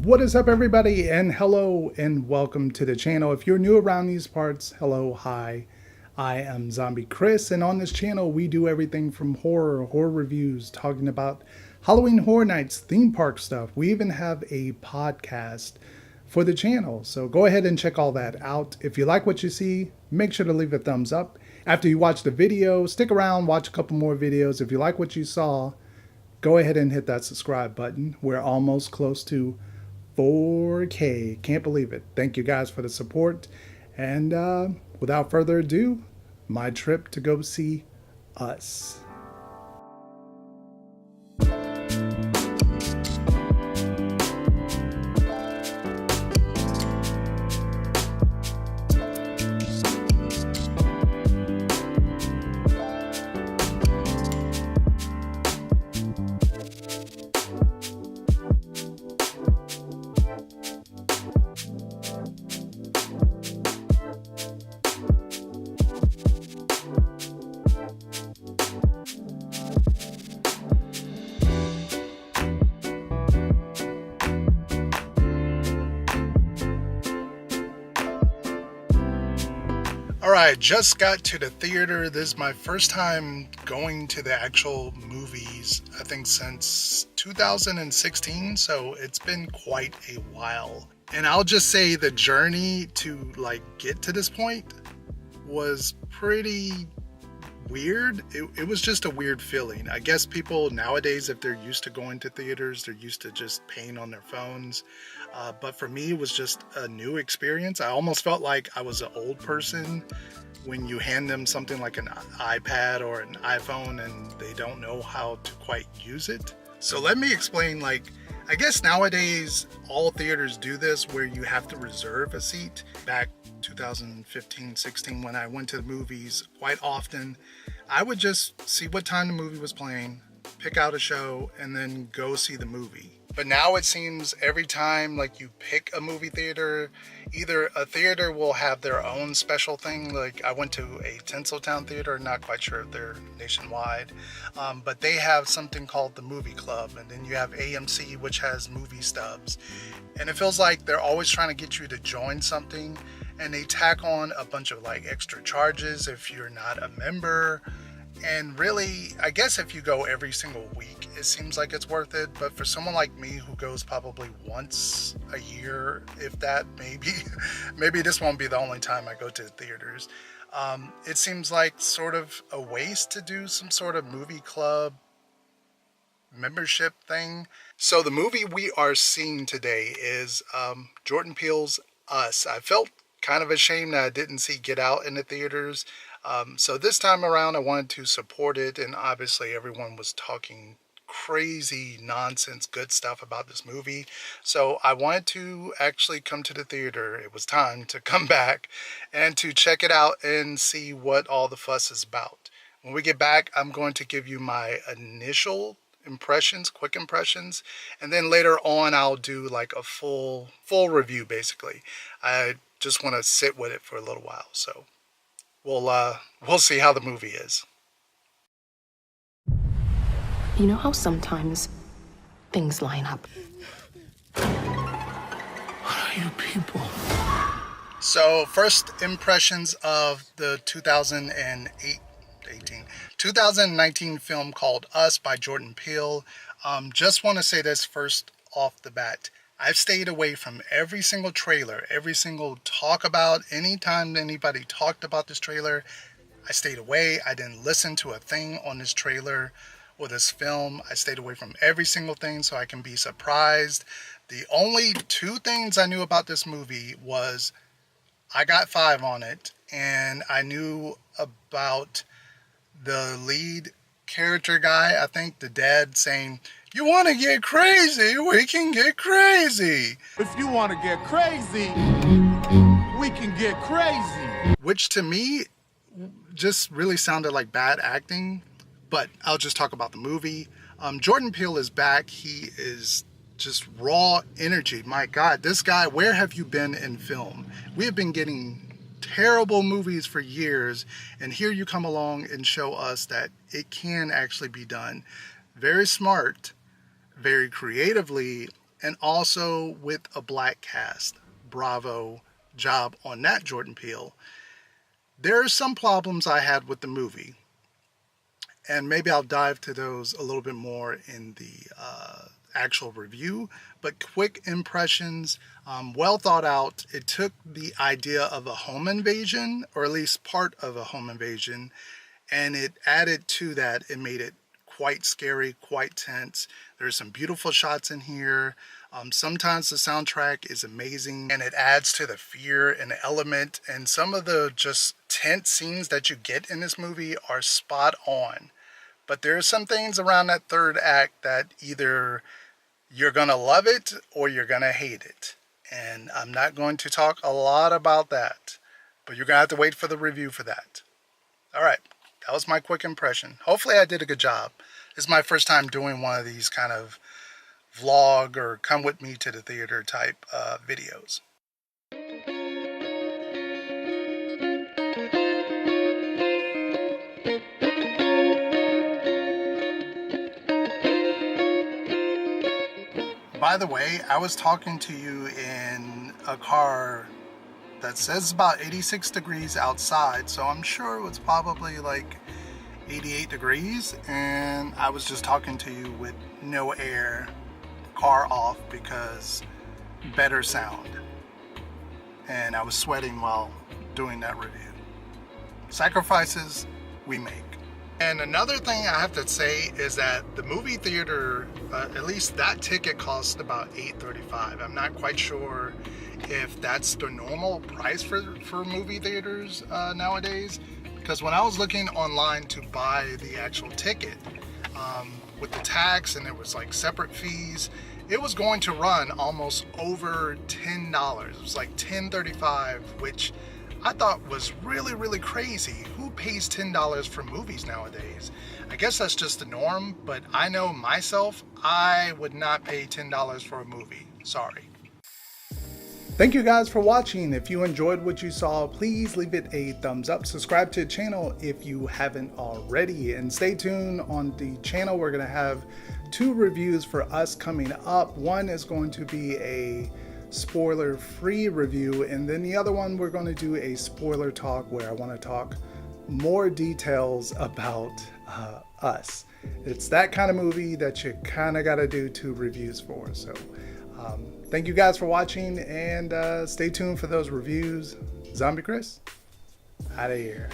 What is up, everybody, and hello and welcome to the channel. If you're new around these parts, hello, hi. I am Zombie Chris, and on this channel we do everything from horror reviews, talking about Halloween Horror Nights, theme park stuff. We even have a podcast for the channel, so go ahead and check all that out. If you like what you see, make sure to leave a thumbs up. After you watch the video, stick around, watch a couple more videos. If you like what you saw, go ahead and hit that subscribe button. We're almost close to 4K. Can't believe it. Thank you guys for the support. And without further ado, my trip to go see Us. Alright, just got to the theater. This is my first time going to the actual movies, I think since 2016, so it's been quite a while. And I'll just say the journey to get to this point was pretty weird. It was just a weird feeling. I guess people nowadays, if they're used to going to theaters, they're used to just paying on their phones. But for me, it was just a new experience. I almost felt like I was an old person when you hand them something like an iPad or an iPhone and they don't know how to quite use it. So let me explain, I guess nowadays all theaters do this where you have to reserve a seat. Back 2015-16 when I went to the movies quite often, I would just see what time the movie was playing, pick out a show, and then go see the movie. But now it seems every time you pick a movie theater, either a theater will have their own special thing. I went to a Tinseltown theater, not quite sure if they're nationwide, but they have something called the Movie Club, and then you have AMC, which has movie stubs. And it feels like they're always trying to get you to join something, and they tack on a bunch of extra charges if you're not a member. And really, I guess if you go every single week, it seems like it's worth it. But for someone like me who goes probably once a year, if that, maybe this won't be the only time I go to theaters. It seems like sort of a waste to do some sort of movie club membership thing. So the movie we are seeing today is Jordan Peele's Us. I felt kind of ashamed that I didn't see Get Out in the theaters. So this time around I wanted to support it, and obviously everyone was talking crazy nonsense good stuff about this movie, so I wanted to actually come to the theater. It was time to come back and to check it out and see what all the fuss is about. When we get back, I'm going to give you my initial impressions, quick impressions, and then later on I'll do a full review. Basically, I just want to sit with it for a little while, so we'll see how the movie is. You know how sometimes things line up? What are you people? So first impressions of the 2019 film called Us by Jordan Peele. Just want to say this first off the bat. I've stayed away from every single trailer, every single talk about. Anytime anybody talked about this trailer, I stayed away. I didn't listen to a thing on this trailer or this film. I stayed away from every single thing so I can be surprised. The only two things I knew about this movie was I got 5 on it, and I knew about the lead character guy, I think the dad, saying, "You want to get crazy? We can get crazy." If you want to get crazy, we can get crazy. Which to me just really sounded like bad acting, but I'll just talk about the movie. Jordan Peele is back. He is just raw energy. My God, this guy, where have you been in film? We have been getting terrible movies for years, and here you come along and show us that it can actually be done very smart, very creatively, and also with a black cast. Bravo job on that, Jordan Peele. There are some problems I had with the movie, and maybe I'll dive to those a little bit more in the actual review, but quick impressions, well thought out. It took the idea of a home invasion, or at least part of a home invasion, and it added to that. It made it quite scary, quite tense. There's some beautiful shots in here. Sometimes the soundtrack is amazing and it adds to the fear and the element, and some of the just tense scenes that you get in this movie are spot on. But there are some things around that third act that either you're gonna love it or you're gonna hate it. And I'm not going to talk a lot about that, but you're gonna have to wait for the review for that. All right, that was my quick impression. Hopefully I did a good job. This is my first time doing one of these kind of vlog or come with me to the theater type videos. By the way, I was talking to you in a car that says about 86 degrees outside, so I'm sure it was probably like 88 degrees, and I was just talking to you with no air, car off, because better sound. And I was sweating while doing that review. Sacrifices we make. And another thing I have to say is that the movie theater, at least that ticket cost about $8.35. I'm not quite sure if that's the normal price for movie theaters nowadays. Because when I was looking online to buy the actual ticket, with the tax and there was like separate fees, it was going to run almost over $10. It was like $10.35, which I thought was really, really crazy. Who pays $10 for movies nowadays? I guess that's just the norm, but I know myself, I would not pay $10 for a movie. Sorry. Thank you guys for watching. If you enjoyed what you saw, please leave it a thumbs up. Subscribe to the channel if you haven't already. And stay tuned on the channel. We're going to have 2 reviews for us coming up. One is going to be a spoiler-free review, and then the other one we're going to do a spoiler talk where I want to talk more details about Us. It's that kind of movie that you kind of got to do 2 reviews for. So thank you guys for watching, and stay tuned for those reviews. Zombie Chris, out of here.